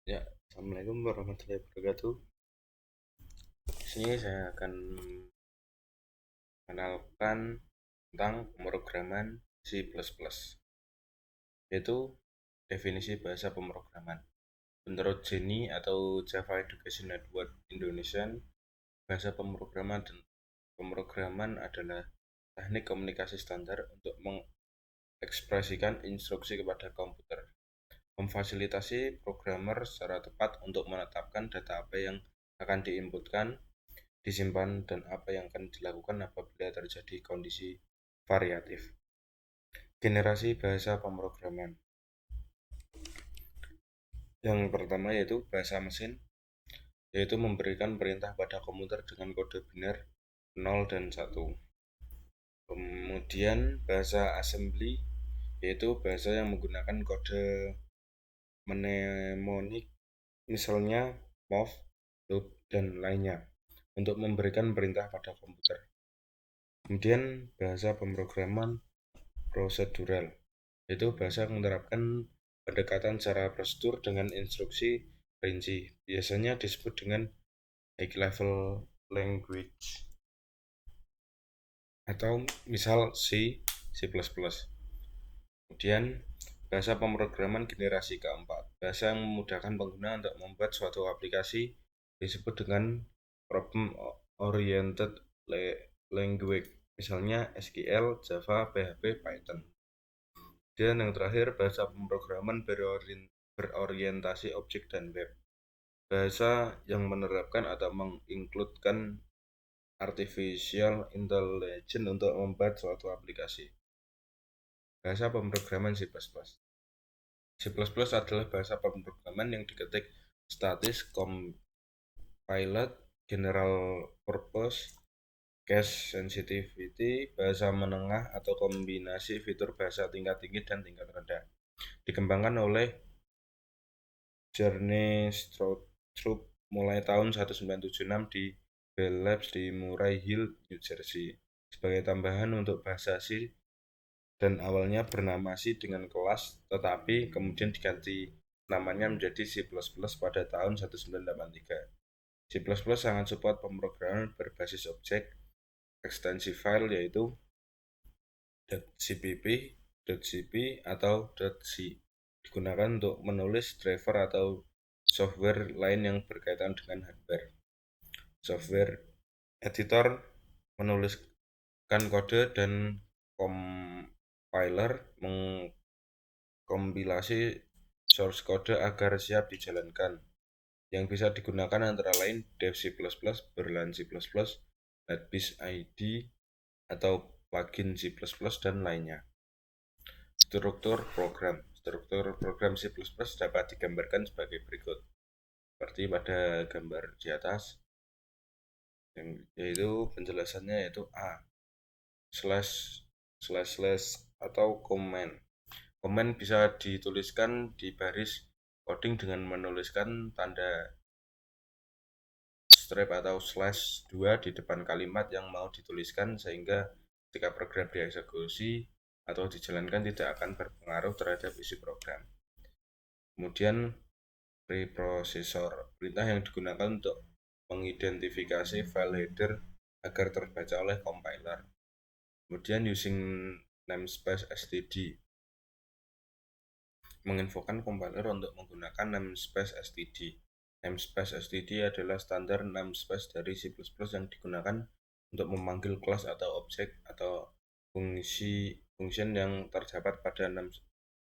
Ya, Assalamualaikum warahmatullahi wabarakatuh. Di sini saya akan mengenalkan tentang pemrograman C++, yaitu definisi bahasa pemrograman. Menurut Jenny atau Java Education Network Indonesia, bahasa pemrograman adalah teknik komunikasi standar untuk mengekspresikan instruksi kepada komputer, memfasilitasi programmer secara tepat untuk menetapkan data apa yang akan diinputkan, disimpan, dan apa yang akan dilakukan apabila terjadi kondisi variatif. Generasi bahasa pemrograman. Yang pertama yaitu bahasa mesin, yaitu memberikan perintah pada komputer dengan kode binar 0 dan 1. Kemudian bahasa assembly, yaitu bahasa yang menggunakan kode mnemonik, misalnya move, loop, dan lainnya, untuk memberikan perintah pada komputer. Kemudian bahasa pemrograman prosedural, yaitu bahasa yang menerapkan pendekatan secara prosedur dengan instruksi rinci, biasanya disebut dengan high level language atau misal C, C++. Kemudian bahasa pemrograman generasi keempat, bahasa yang memudahkan pengguna untuk membuat suatu aplikasi, disebut dengan problem oriented language, misalnya SQL, Java, PHP, Python. Dan yang terakhir, bahasa pemrograman berorientasi objek dan web. Bahasa yang menerapkan atau menginkludkan artificial intelligence untuk membuat suatu aplikasi. Bahasa pemrograman C++. C++ adalah bahasa pemrograman yang diketik statis, compiled, general purpose, case sensitivity, bahasa menengah atau kombinasi fitur bahasa tingkat tinggi dan tingkat rendah. Dikembangkan oleh Journey Stroop mulai tahun 1976 di Bell Labs di Murray Hill, New Jersey, sebagai tambahan untuk bahasa C, dan awalnya bernama C dengan kelas, tetapi kemudian diganti namanya menjadi C++ pada tahun 1983. C++ sangat support pemrograman berbasis objek, ekstensi file yaitu .cpp, .cp, atau .c, digunakan untuk menulis driver atau software lain yang berkaitan dengan hardware. Software editor menuliskan kode dan compiler mengkompilasi source code agar siap dijalankan. Yang bisa digunakan antara lain Dev C++, Berlan C++, NetBeans IDE, atau plugin C++, dan lainnya. Struktur program. Struktur program C++ dapat digambarkan sebagai berikut, seperti pada gambar di atas, yaitu penjelasannya yaitu A, slash, slash, slash, atau comment. Comment bisa dituliskan di baris coding dengan menuliskan tanda strip atau slash 2 di depan kalimat yang mau dituliskan, sehingga ketika program dieksekusi atau dijalankan tidak akan berpengaruh terhadap isi program. Kemudian preprocessor, perintah yang digunakan untuk mengidentifikasi file header agar terbaca oleh compiler. Kemudian using namespace std, menginfokan compiler untuk menggunakan namespace std. Namespace std adalah standar namespace dari C++ yang digunakan untuk memanggil kelas atau objek atau function yang terdapat pada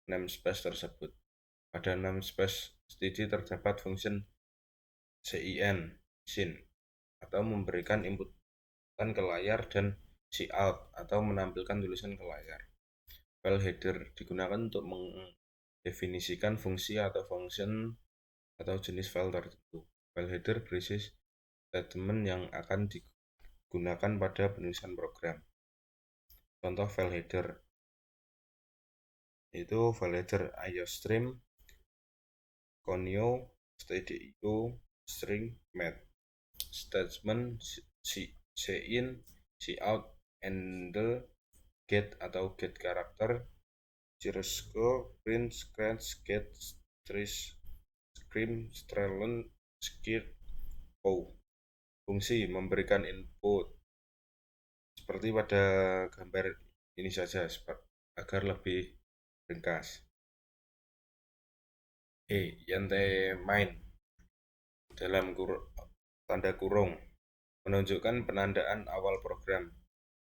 namespace tersebut. Pada namespace std terdapat function sin atau memberikan inputan ke layar, dan cout atau menampilkan tulisan ke layar. File header digunakan untuk mendefinisikan fungsi atau function atau jenis file tertentu. File header berisi statement yang akan digunakan pada penulisan program. Contoh file header itu file header iostream, conio, stdio, string, math, statement cin, cout, handle, get atau get karakter, gyroscope, print, scratch, get, trace, Cream Strelen Skirt Pow. Fungsi memberikan input seperti pada gambar ini saja agar lebih ringkas. Yente main dalam tanda kurung menunjukkan penandaan awal program.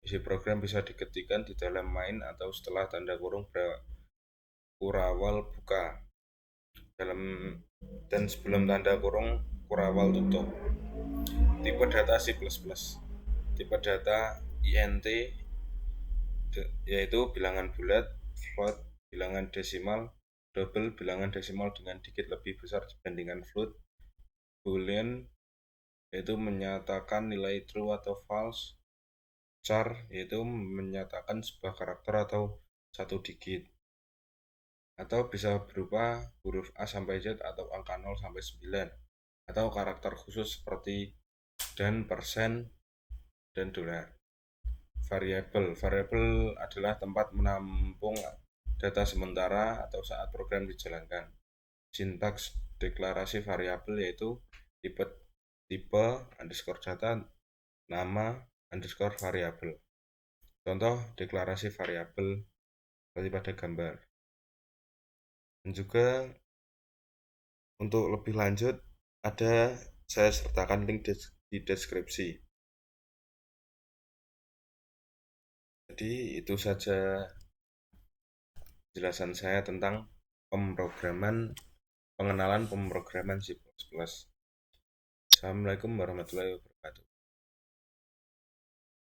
Isi program bisa diketikkan di dalam main atau setelah tanda kurung kurawal buka dan sebelum tanda kurung kurawal tutup. Tipe data C++. Tipe data INT yaitu bilangan bulat, float, bilangan desimal, double, bilangan desimal dengan digit lebih besar dibandingkan float, boolean yaitu menyatakan nilai true atau false, char yaitu menyatakan sebuah karakter atau satu digit, atau bisa berupa huruf A sampai Z atau angka 0 sampai 9, atau karakter khusus seperti dan, persen, dan dolar. Variabel adalah tempat menampung data sementara atau saat program dijalankan. Sintaks deklarasi variabel yaitu tipe underscore data nama underscore variabel. Contoh deklarasi variabel seperti pada gambar. Dan juga untuk lebih lanjut saya sertakan link di deskripsi. Jadi itu saja penjelasan saya tentang pengenalan pemrograman C++. Assalamualaikum warahmatullahi wabarakatuh.